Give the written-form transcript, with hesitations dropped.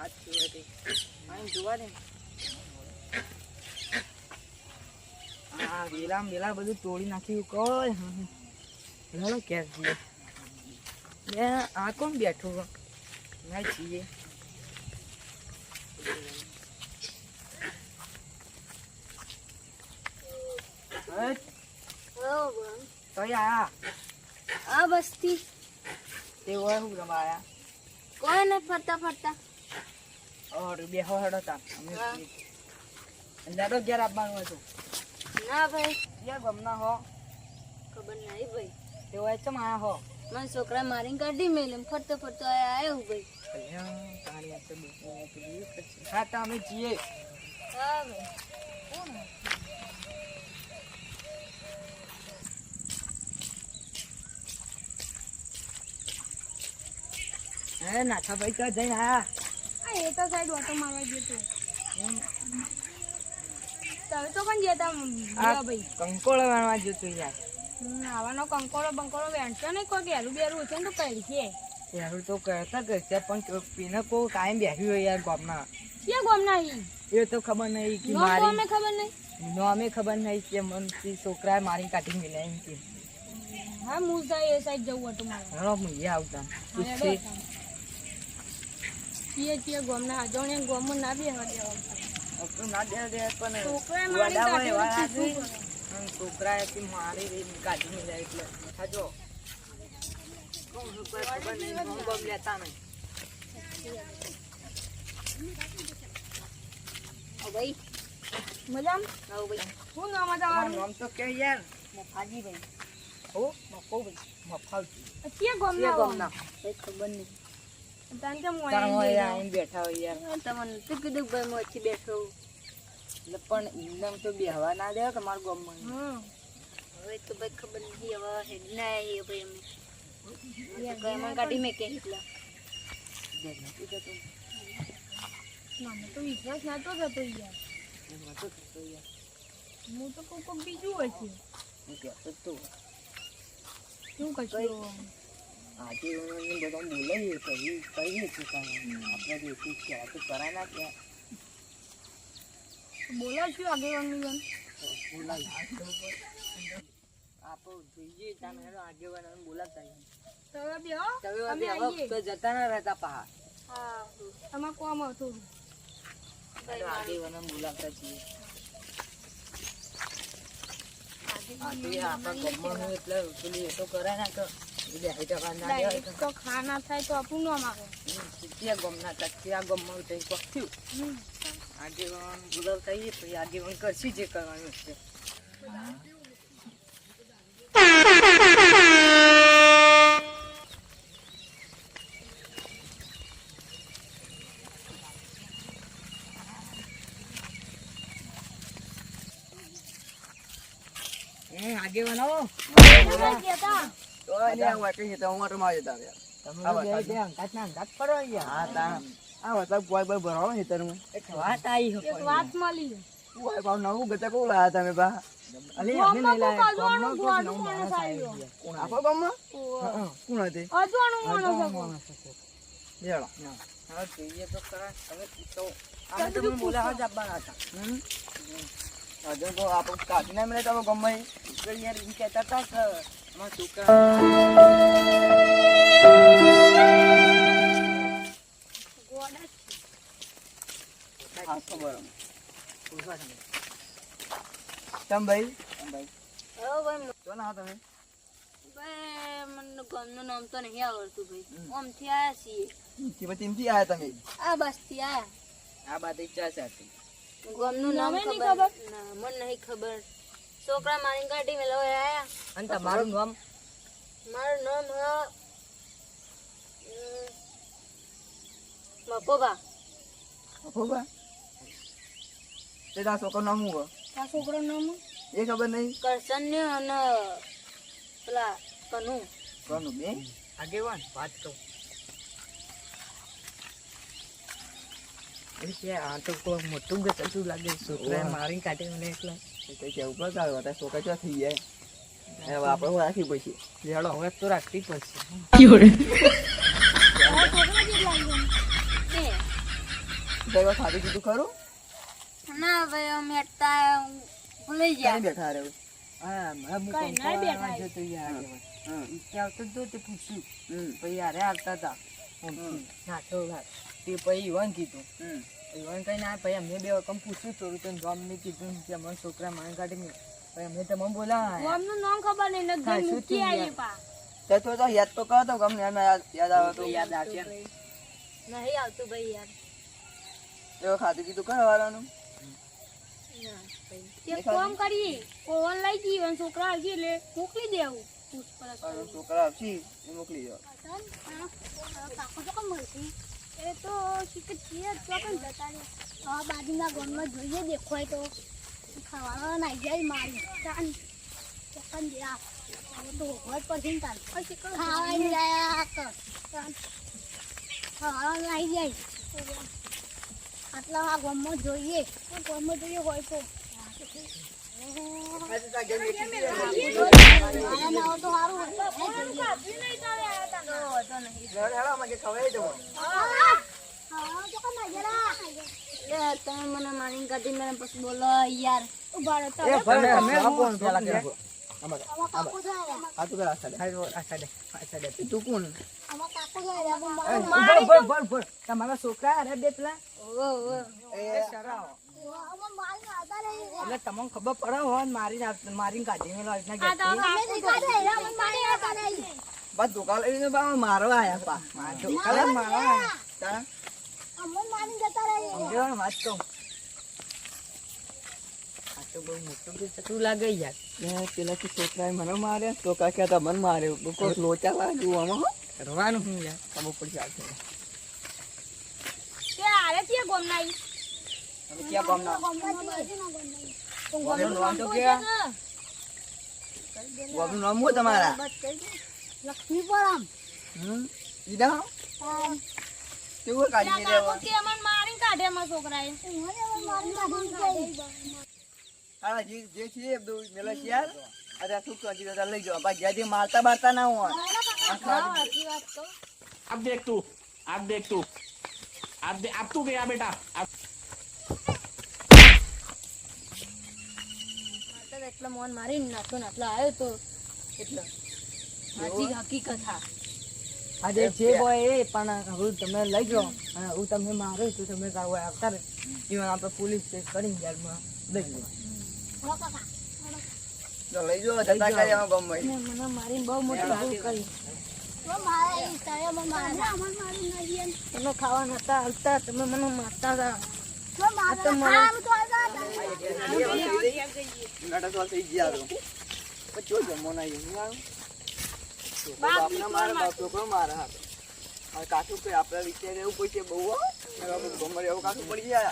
સાચી વાત અહીં જોવા દે આ વેલા બધું તોડી નાખ્યું કોઈ હેલો ક્યાં છીએ આ કોણ બેઠું ના છીએ તો આ બસ્તી તે હોય હું રમાયા કોઈ ને ફરતા ફરતા ઓર બેહો હેડો તા અમે અંદાડો ઘેર આપવાનું હતું ના ભાઈ ક્યાં ગમના હો ખબર નહીં ભાઈ તે હોય ચમ આયા હો મને છોકરા મારીને કાઢી મેલે ફરતો ફરતો આવ્યો ભાઈ તારી આ તો હા તો અમે છીએ હા ભાઈ હે નાથા ભાઈ તો જઈને આયા એ તો સાઈડ ઓટો મારવા ગયો તો તમે તો પણ જતા ભાઈ કંકોળો વાળવા જતું યાર આવાનો કંકોળો બંકોળો વેણશો નહીં કોઈ ઘેરું બેરું છે ને તો કરી છે યાર તો કરતા કરશે પણ પીને કોઈ કાયમ બેઠી હોય યાર ગામમાં ક્યાં ગામ નહીં એ તો ખબર નહીં કે મારી ખબર નહીં નોમે ખબર નહીં કે મનથી છોકરાએ મારી કાઢી મિલે એમ કે હા હું જાય એ સાઈડ જવું હતું મારે હેડો મુએ આવતા છીએ ગામના અજોણે ગામમાં ના બે ના દે પણ છોકરાએ મારી કાઢી મિલે એટલે જો ખબર નહીં ગમ લેતા નહીં ભાઈ મજામ આવ ભાઈ હું નામ તમારું નામ તો કે યાર મફાજી ભાઈ ઓ મફો ભાઈ મફાજી ક્યાં ગામના ભાઈ ખબર નહીં તાન કે હું આઈને બેઠા હોય યાર તમને તો કીધું ભાઈ હું अच्छी બેઠો એટલે પણ ઇન્દમ તો બેહવા ના દે તમારા ગામમાં હવે તો ભાઈ ખબર નથી હવે હેડ ના આવી ભાઈ અમે કઈમાં કાઢી મેં કે એટલા મને તો વિશ્વાસ નતો થતો યાર હું તો કોઈ બીજું હોય છે શું કશું આજે બધા બોલાવીએ કહીએ છીએ આપણે જેટલું કહેવા તો કરાય ના ક્યાં બોલાવશું આગેવાનની બેન આપો જોઈએ તમે આગેવાન બોલાવતા તમે તો જતા ના રહેતા પહા હા તમારે કોમ હતું આગેવાન બોલાવતા છીએ આપણા ગામમાં એટલે પેલી એ તો કરાય ના કે તો ખાના થાય તો આપણું નામ આવે ત્યાં ગમના ત્યાં ગમમાં થયું આગેવાન બોલાવતા આવીએ પછી આગેવાન કરશી જે કરવાનું છે આગેવાન આવો વાત મળી નવું ગતા કોણ લાયા તમે બા કોણ હતી જોઈએ તો ખરા તમે બોલાવા જ આપવાના હતા હજુ તો આપણે કાઢીને મળે તો ગમે યાર એમ કહેતા હતા કે અમારા છોકરા ભાઈ તો ના તમે ભાઈ મને ગામનું નામ તો નહીં આવડતું ભાઈ આમથી આયા છીએ તીમથી આયા તમે આ બસથી આયા આ બાદ ઈચ્છા છે ગામનું નામ ખબર ના મને નહીં ખબર છોકરા મારી ગાડી મેં લઈ આયા અને તમારું નામ મારું નામ મપોબા મપોબા તે તારા છોકરાનું નામ શું આ છોકરાનું નામ એ ખબર નહીં કરશન ને અને પેલા કનુ બે આગેવાન વાત કહું આ તો કોઈ મોટું ગતું લાગે છોકરા મારી કાઢી મને એટલે કેવું પડે હતા છોકરા ચો થઈ જાય હવે આપણે રાખવી પડશે લેડો હવે તો રાખવી પડશે દવા ખાધી કીધું ખરું ના ભાઈ અમે અત્યારે ભૂલી ક્યાં ગયા બેઠા રહ્યો હા હું કઈ ના બેઠા કંટાળો તો યાર હમ ઈચ્છે આવતો જ તો તે પૂછ્યું હમ પછી યારે આવતા હતા નાખો તે પછી ઈવન કીધું હમ ઈવન કઈ ના પછી અમે બે વખત પૂછ્યું થોડું તો જોબ મેં કીધું કે અમારા છોકરા મારી કાઢી પછી અમે તમને બોલાવા ગામનું નામ ખબર નહીં ને હા, ગઈ શું મૂકી થયું આવીએ યાર? પા તો યાદ તો કરતો ગમે એમ યાદ આવે તો યાદ આવશે નહીં આવતું ભાઈ યાર એવો ખાધું કીધું કરવાનું એક કામ કરીએ ઓવન લઈ જઈએ અને છોકરા આવશે એટલે મોકલી દેવું પૂછપરછ અને કરી. છોકરા આવશે એ મોકલી દો કાકો તો કેમ મળતી એ તો શીખે છીએ ચોકન જતા રહે આ બાજુના ગામમાં જોઈએ દેખાય તો ખાવાનો નાઈ જાય મારી ચાન ચોકન દે આ હવે તો હોત પરથી ને તાન ખાવાની જાય ચાન ખાવાનો નાઈ જાય આટલા આ ગામમાં જોઈએ હોય તો આયા ના હોય તો સારું તમે મને મારી કાઢી મને પછી બોલો યાર ઉભા રહો તમે. આમાં કાકુ જાય. તું કોણ આમાં કાકુ જાય. તમારા છોકરા અરે બે પેલા આમાં મારી આધાર એટલે તમને ખબર પડે હોય ને મારીને કાઢી મેલો અમે દેખાડે આમાં મારી આધાર બસ દુકાન લઈને બા મારવા આયા પા અમને મારી જતા રહે વાત કહું આ તો બહુ મોટું તું લાગે યાર પેલા છોકરાએ મને માર્યા તો કાકા તો મને માર્યો કોઈ લોચા લાગ્યું આમાં કરવાનું શું યાર ખબર પડી આવશે કે આરે છે ગોમનાઈ તમે ક્યાં ગામના ગોમનું નામ તો કે ગામનું નામ શું તમારા લક્ષ્મીપુરમ ઈદા કેવું કાઢી દેવા કે અમને મારી કાઢે અમારા છોકરાએ હા જે છે એ બધું મેલા છે યાર અરે શું કાઢી દેતા લઈ જાઓ પાછા જ્યાંથી મારતા બારતા ના હોય अब देख तू अब तू गया बेटा अब એટલે મોન મારી નાખતો ને આટલા આવ્યો તો એટલે સાચી હકીકત હા આજે જે બોય એ પણ હું તમે લઈ જાઓ અને હું તમને મારું તો તમે કાંઈ હોય આવતા રહે even આપણે પોલીસ કેસ કરીને યારમાં લઈ જાઓ તો લઈ જાઓ જતા કરી આમાં ગામમાં મને મારી બહુ મોટી ભૂલ કરી તમે ખાવા નતા આવતા તમે મને મારતા હતા નાટક વાળ થઈ ગયા તો પછી જો જમો ના બાપના મારે બાપ છોકરો મારે હા કાકુ કઈ આપણા વિચાર એવું કોઈ છે બહુ ગમર એવું કાકુ પડી ગયા